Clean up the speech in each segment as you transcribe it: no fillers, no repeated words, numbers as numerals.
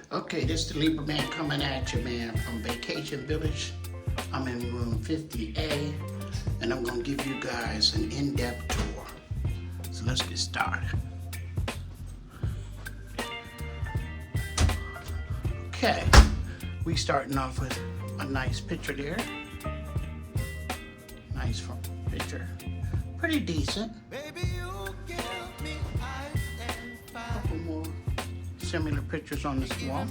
Okay, this is the Libra Man coming at you, man, from Vacation Village. I'm in room 50A, and I'm gonna give you guys an in-depth tour. So let's get started. Okay, we starting off with a nice picture there. Nice front picture. Pretty decent. Couple more similar pictures on this wall.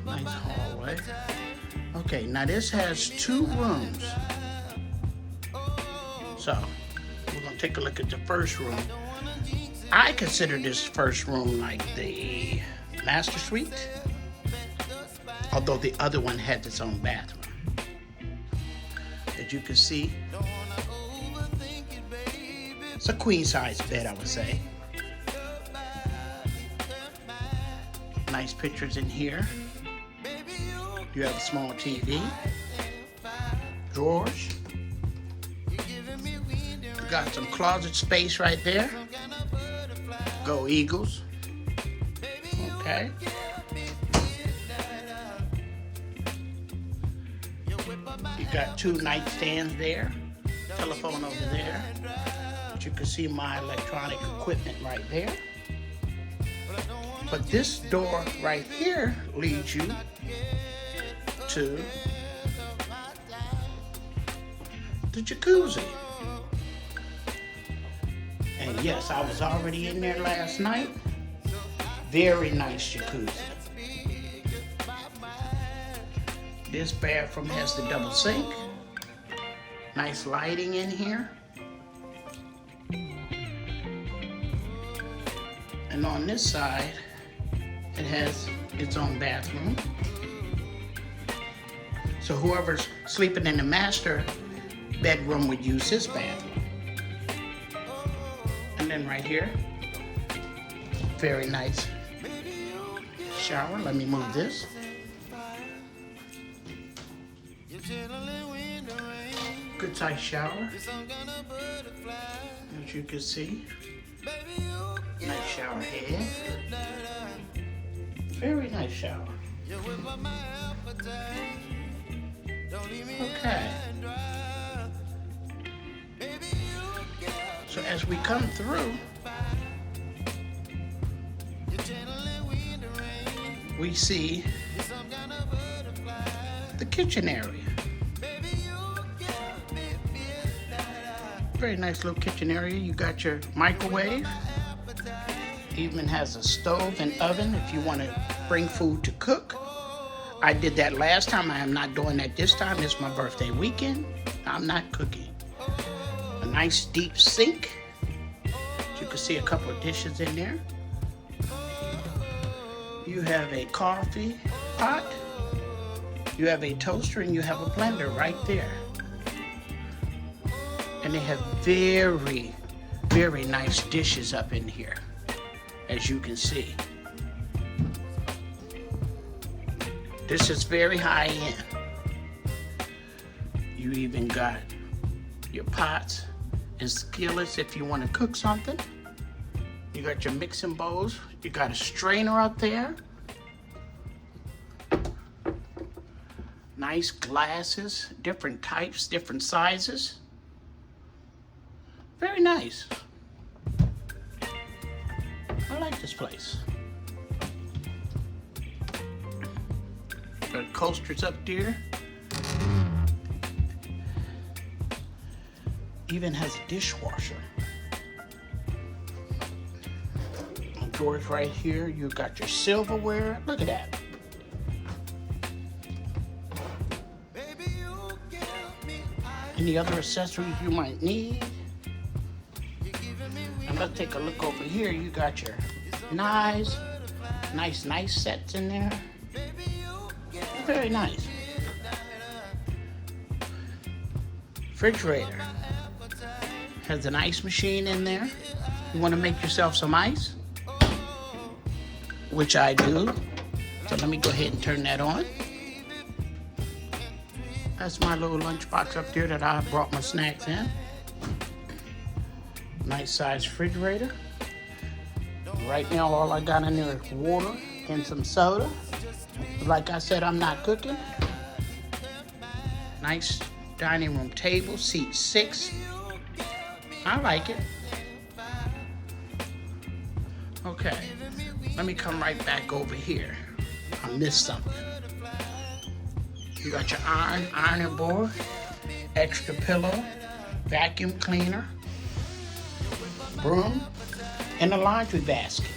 Nice hallway. Okay, now this has 2 rooms. So, we're gonna take a look at the first room. I consider this first room like the master suite, although the other one had its own bathroom. As you can see, it's a queen size bed, I would say. Nice pictures in here. You have a small TV, drawers. You got some closet space right there. Go Eagles. Okay. You got 2 nightstands there. Telephone over there. But you can see my electronic equipment right there. But this door right here leads you to the jacuzzi. And yes, I was already in there last night. Very nice jacuzzi. This bathroom has the double sink. Nice lighting in here. And on this side, it has its own bathroom. So whoever's sleeping in the master bedroom would use this bathroom. And then right here, very nice shower. Let me move this. Good size shower. As you can see, nice shower head. Very nice shower. Okay. So as we come through, we see the kitchen area. Very nice little kitchen area. You got your microwave. Even has a stove and oven if you want to bring food to cook. I did that last time. I am not doing that this time. It's my birthday weekend. I'm not cooking. A nice deep sink. You can see a couple of dishes in there. You have a coffee pot. You have a toaster and you have a blender right there. And they have very, very nice dishes up in here, as you can see. This is very high end. You even got your pots and skillets if you want to cook something. You got your mixing bowls. You got a strainer up there. Nice glasses, different types, different sizes. Very nice. I like this place. Got coasters up there. Even has a dishwasher. Drawers right here. You got your silverware. Look at that. Any other accessories you might need. And let's take a look over here. You got your knives. Nice sets in there. Very nice. Refrigerator. Has an ice machine in there. You want to make yourself some ice? Which I do. So let me go ahead and turn that on. That's my little lunchbox up there that I brought my snacks in. Nice size refrigerator. Right now, all I got in there is water and some soda. Like I said, I'm not cooking. Nice dining room table, seat 6. I like it. Okay, let me come right back over here. I missed something. You got your ironing board, extra pillow, vacuum cleaner, broom, and a laundry basket.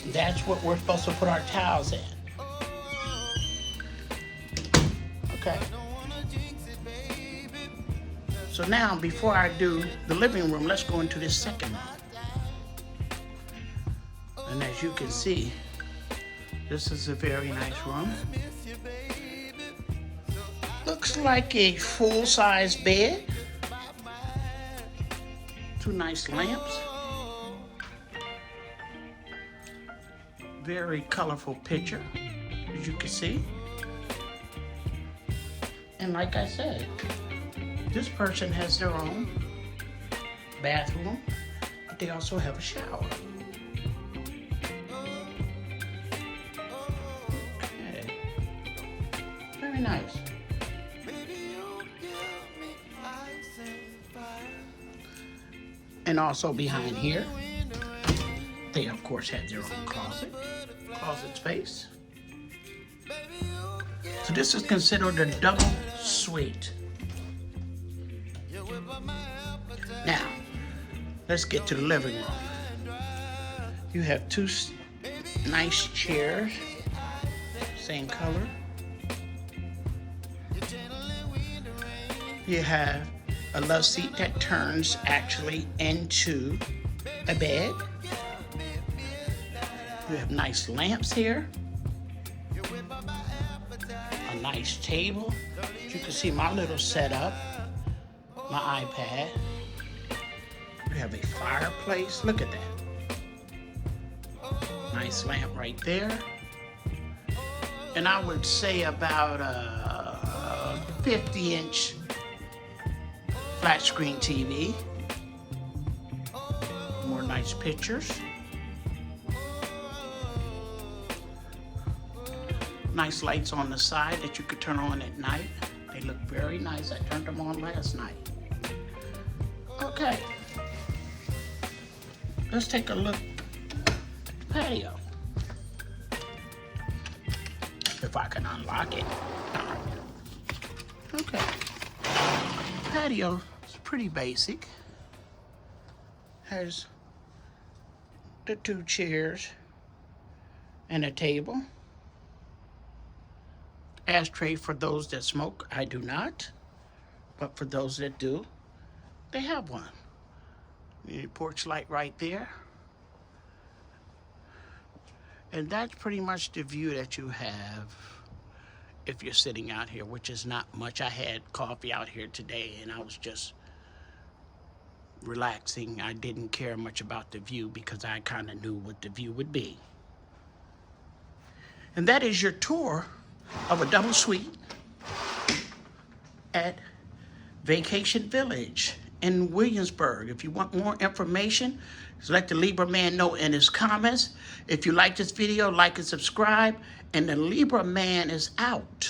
That's what we're supposed to put our towels in. Okay. So now, before I do the living room, let's go into this second room. And as you can see, this is a very nice room. Looks like a full-size bed. 2 nice lamps. Very colorful picture, as you can see. And like I said, this person has their own bathroom, but they also have a shower. Okay. Very nice. And also behind here, they of course have their own closet space. So this is considered a double suite. Now, let's get to the living room. You have 2 nice chairs, same color. You have a love seat that turns actually into a bed. You have nice lamps here. A nice table. You can see my little setup, my iPad. You have a fireplace. Look at that. Nice lamp right there. And I would say about a 50-inch flat screen TV. More nice pictures. Nice lights on the side that you could turn on at night. They look very nice. I turned them on last night. Okay. Let's take a look at the patio. If I can unlock it. Okay. Patio is pretty basic. Has the 2 chairs and a table. Ashtray for those that smoke. I do not. But for those that do, they have one. The porch light right there. And that's pretty much the view that you have if you're sitting out here, which is not much. I had coffee out here today and I was just relaxing. I didn't care much about the view because I kind of knew what the view would be. And that is your tour of a double suite at Vacation Village in Williamsburg. If you want more information, just let the Libra man know in his comments. If you like this video, like and subscribe. And the Libra man is out.